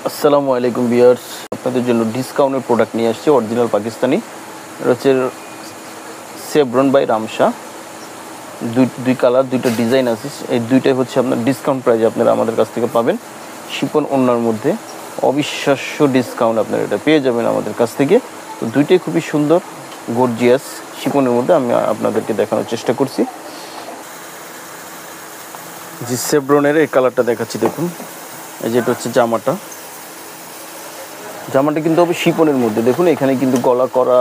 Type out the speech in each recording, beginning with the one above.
আসসালামু আলাইকুম ভিউয়ার্স, আপনাদের জন্য ডিসকাউন্টের প্রোডাক্ট নিয়ে আসছি। অরিজিনাল পাকিস্তানি, এটা হচ্ছে সেভরন বাই রামশা। দুই কালার, দুইটা ডিজাইন আছে। এই দুইটাই হচ্ছে আপনার ডিসকাউন্ট প্রাইজে আপনারা আমাদের কাছ থেকে পাবেন। শিপন ওড়নার মধ্যে অবিশ্বাস্য ডিসকাউন্ট আপনারা এটা পেয়ে যাবেন আমাদের কাছ থেকে। তো দুইটাই খুবই সুন্দর, গর্জিয়াস শিপনের মধ্যে আমি আপনাদেরকে দেখানোর চেষ্টা করছি। যে সেভরনের এই কালারটা দেখাচ্ছি, দেখুন এই যেটা হচ্ছে জামাটা কিন্তু হবে শিপনের মধ্যে। দেখুন এখানে কিন্তু গলা করা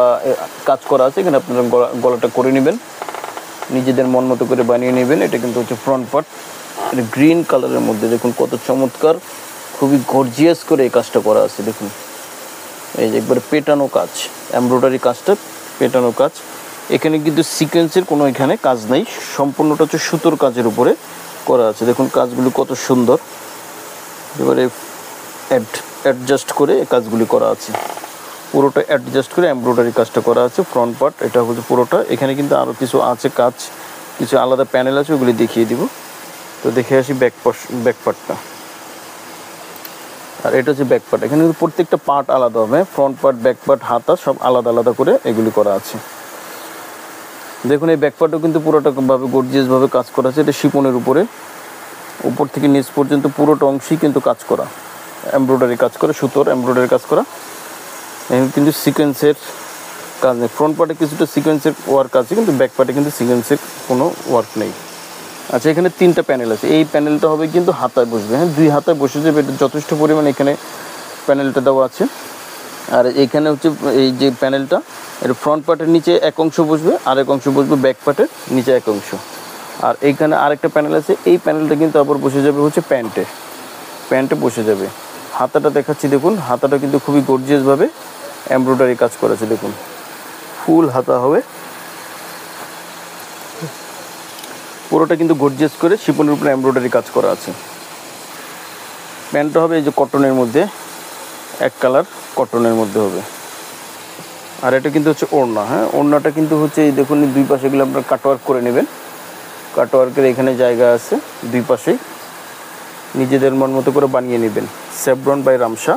কাজ করা আছে, এখানে আপনারা গলাটা করে নেবেন, নিজেদের মন মতো করে বানিয়ে নেবেন। এটা কিন্তু হচ্ছে ফ্রন্ট পার্ট, এটা গ্রিন কালারের মধ্যে। দেখুন কত চমৎকার, খুবই গর্জিয়াস করে এই কাজটা করা আছে। দেখুন এই যে একবারে পেটানো কাজ, এমব্রয়ডারি কাজটা পেটানো কাজ। এখানে কিন্তু সিকোয়েন্সের কোনো এখানে কাজ নেই, সম্পূর্ণটা হচ্ছে সুতোর কাজের উপরে করা আছে। দেখুন কাজগুলি কত সুন্দর, এবারে অ্যাডজাস্ট করে কাজগুলি করা আছে, পুরোটা অ্যাডজাস্ট করে এমব্রয়ডারি কাজটা করা আছে। ফ্রন্ট পার্ট এটা হচ্ছে পুরোটা। এখানে কিন্তু আরও কিছু আছে কাজ, কিছু আলাদা প্যানেল আছে, ওগুলি দেখিয়ে দিব। তো দেখে আসি ব্যাক পার্টটা। আর এটা হচ্ছে ব্যাক পার্ট। এখানে কিন্তু প্রত্যেকটা পার্ট আলাদা হবে, ফ্রন্ট পার্ট, ব্যাক পার্ট, হাতা সব আলাদা আলাদা করে এগুলি করা আছে। দেখুন এই ব্যাক পার্টও কিন্তু পুরোটাভাবে গর্জিয়াসভাবে কাজ করা আছে। এটা শিপনের উপরে, উপর থেকে নিচ পর্যন্ত পুরোটা অংশই কিন্তু কাজ করা, এমব্রয়ডারি কাজ করে, সুতোর এমব্রয়ডারি কাজ করা। এখানে কিন্তু সিকোয়েন্সের কাজ নেই। ফ্রন্ট পার্টে কিছুটা সিকোয়েন্সের ওয়ার্ক আছে, কিন্তু ব্যাক পার্টে কিন্তু সিকোয়েন্সের কোনো ওয়ার্ক নেই। আচ্ছা, এখানে 3টা প্যানেল আছে। এই প্যানেলটা হবে কিন্তু হাতায় বসবে, হ্যাঁ 2 হাতায় বসে যাবে। এটা যথেষ্ট পরিমাণে এখানে প্যানেলটা দেওয়া আছে। আর এখানে হচ্ছে এই যে প্যানেলটা, এটা ফ্রন্ট পার্টের নিচে এক অংশ বসবে, আর এক অংশ বসবে ব্যাক পার্টের নিচে এক অংশ। আর এইখানে আরেকটা প্যানেল আছে, এই প্যানেলটা কিন্তু আবার বসে যাবে হচ্ছে প্যান্টে বসে যাবে। হাতাটা দেখাচ্ছি, দেখুন হাতাটা কিন্তু খুবই গর্জিয়াসভাবে এমব্রয়ডারি কাজ করেছে। দেখুন ফুল হাতা হবে, পুরোটা কিন্তু গর্জিয়াস করে শিপনের উপরে এমব্রয়ডারি কাজ করা আছে। প্যান্টটা হবে এই যে কটনের মধ্যে, এক কালার কটনের মধ্যে হবে। আর এটা কিন্তু হচ্ছে ওড়না, হ্যাঁ ওড়নাটা কিন্তু হচ্ছে এই দেখুন দুই পাশে এগুলো আপনারা কাটওয়ার্ক করে নেবেন। কাটওয়ার্কের এখানে জায়গা আছে, দুই পাশেই নিজেদের মন মতো করে বানিয়ে নেবেন। সেভরন বাই রামশা,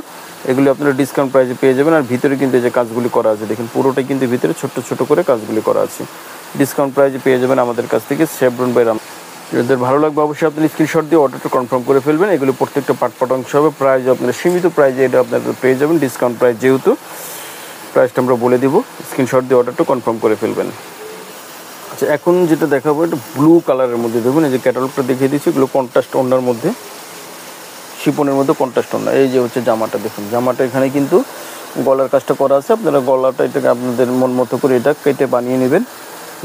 এগুলি আপনারা ডিসকাউন্ট প্রাইসে পেয়ে যাবেন। আর ভিতরে কিন্তু এই যে কাজগুলি করা আছে, দেখুন পুরোটাই কিন্তু ভিতরে ছোট ছোট করে কাজগুলি করা আছে। ডিসকাউন্ট প্রাইসে পেয়ে যাবেন আমাদের কাছ থেকে সেভরন বাই রামশা। যদি ভালো লাগবে অবশ্যই আপনি স্ক্রিনশট দিয়ে অর্ডারটা কনফার্ম করে ফেলবেন। এগুলো প্রত্যেকটা পাট অংশ হবে। প্রাইস আপনারা সীমিত প্রাইসে এটা আপনারা পেয়ে যাবেন, ডিসকাউন্ট প্রাইস যেহেতু। প্রাইসটা আমরা বলে দিব, স্ক্রিনশট দিয়ে অর্ডারটা কনফার্ম করে ফেলবেন। আচ্ছা, এখন যেটা দেখাবো এটা ব্লু কালারের মধ্যে। দেখুন এই যে ক্যাটালগটা দেখিয়ে দিচ্ছি, এগুলো কন্ট্রাস্ট ওড়নার মধ্যে, শিপনের মধ্যে কন্ট্রাস্ট ওড়না। এই যে হচ্ছে জামাটা, দেখুন জামাটা এখানে কিন্তু গলার কাজটা করা আছে। আপনারা গলাটা এটাকে আপনাদের মন মতো করে এটা কেটে বানিয়ে নেবেন।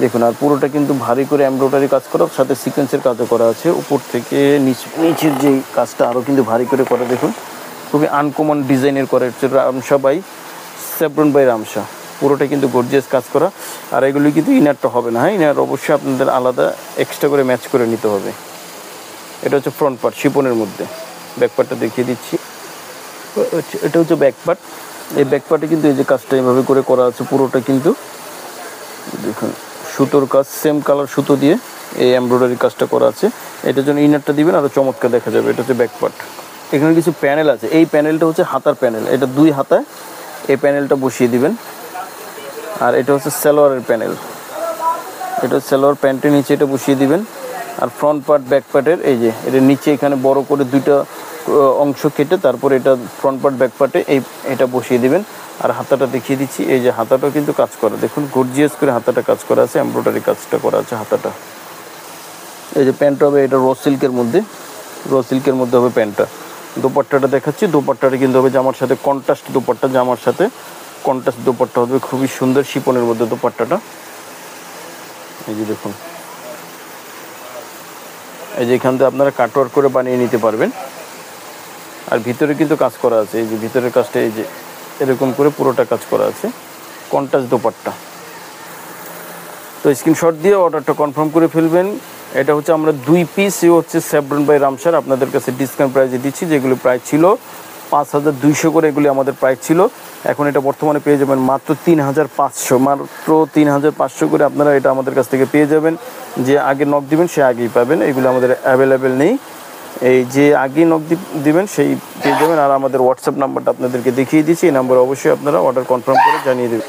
দেখুন আর পুরোটা কিন্তু ভারী করে এমব্রয়ডারি কাজ করা, সাথে সিকোয়েন্সের কাজও করা আছে। উপর থেকে নিচের যেই কাজটা আরও কিন্তু ভারী করে করা। দেখুন খুবই আনকমন ডিজাইনের করে হচ্ছে রামশা বাই সেভরন বাই রামশা। পুরোটা কিন্তু গর্জিয়াস কাজ করা। আর এগুলি কিন্তু ইনারটা হবে না, হ্যাঁ ইনার অবশ্যই আপনাদের আলাদা এক্সট্রা করে ম্যাচ করে নিতে হবে। এটা হচ্ছে ফ্রন্ট পার্ট শিপনের মধ্যে। ব্যাক পার্টটা দেখিয়ে দিচ্ছি, এটা হচ্ছে ব্যাক পার্ট। এই ব্যাক পার্টে কিন্তু এই যে কাজটা এইভাবে করে করা আছে, পুরোটা কিন্তু দেখুন সুতোর কাজ, সেম কালার সুতো দিয়ে এই এমব্রয়ডারি কাজটা করা আছে। এটার জন্য ইনারটা দিবেন, আরও চমৎকার দেখা যাবে। এটা হচ্ছে ব্যাক পার্ট। এখানে কিছু প্যানেল আছে, এই প্যানেলটা হচ্ছে হাতার প্যানেল, এটা 2 হাতায় এই প্যানেলটা বসিয়ে দিবেন। আর এটা হচ্ছে সালোয়ারের প্যানেল, এটা সালোয়ার প্যান্টের নিচে এটা বসিয়ে দিবেন। আর ফ্রন্ট পার্ট ব্যাক পার্টের এই যে এটা নিচে এখানে বড় করে 2টা অংশ কেটে তারপরে এটা ফ্রন্ট পার্ট ব্যাক পার্টে এটা বসিয়ে দিবেন। আর হাতাটা দেখিয়ে দিচ্ছি, এই যে হাতাটাও কিন্তু কাজ করা, দেখুন গর্জিয়াস করে হাতাটা কাজ করা আছে, এমব্রয়ডারি কাজটা করা আছে হাতাটা। এই যে প্যান্টটা হবে এটা র সিল্কের মধ্যে হবে প্যান্টটা। দোপাট্টাটা দেখাচ্ছি, দোপাট্টাটা কিন্তু হবে জামার সাথে কন্ট্রাস্ট দোপাট্টা, জামার সাথে কন্ট্রাস্ট দোপাট্টা হবে, খুবই সুন্দর শিপনের মধ্যে দোপাট্টাটা। এই যে দেখুন, এই যে এখান থেকে আপনারা কাটওয়ার্ক করে বানিয়ে নিতে পারবেন। আর ভিতরে কিন্তু কাজ করা আছে, এই যে ভিতরের কাজটা এই যে এরকম করে পুরোটা কাজ করা আছে, কন্ট্রাস্ট দোপাট্টা। তো স্ক্রিনশট দিয়ে অর্ডারটা কনফার্ম করে ফেলবেন। এটা হচ্ছে আমরা 2 পিস হচ্ছে সেভরন বাই রামশার আপনাদের কাছে ডিসকাউন্ট প্রাইসে দিচ্ছি। যেগুলো প্রাইস ছিল 5200 করে, এগুলি আমাদের প্রাইস ছিল। এখন এটা বর্তমানে পেয়ে যাবেন মাত্র 3500 করে আপনারা এটা আমাদের কাছ থেকে পেয়ে যাবেন। যে আগে নক দিবেন সে আগেই পাবেন, এগুলো আমাদের অ্যাভেলেবেল নেই। এই যে আগে নক দিবেন সেই পেয়ে যাবেন। আর আমাদের হোয়াটসঅ্যাপ নাম্বারটা আপনাদেরকে দেখিয়ে দিচ্ছি, এই নাম্বারে অবশ্যই আপনারা অর্ডার কনফার্ম করে জানিয়ে দেবেন।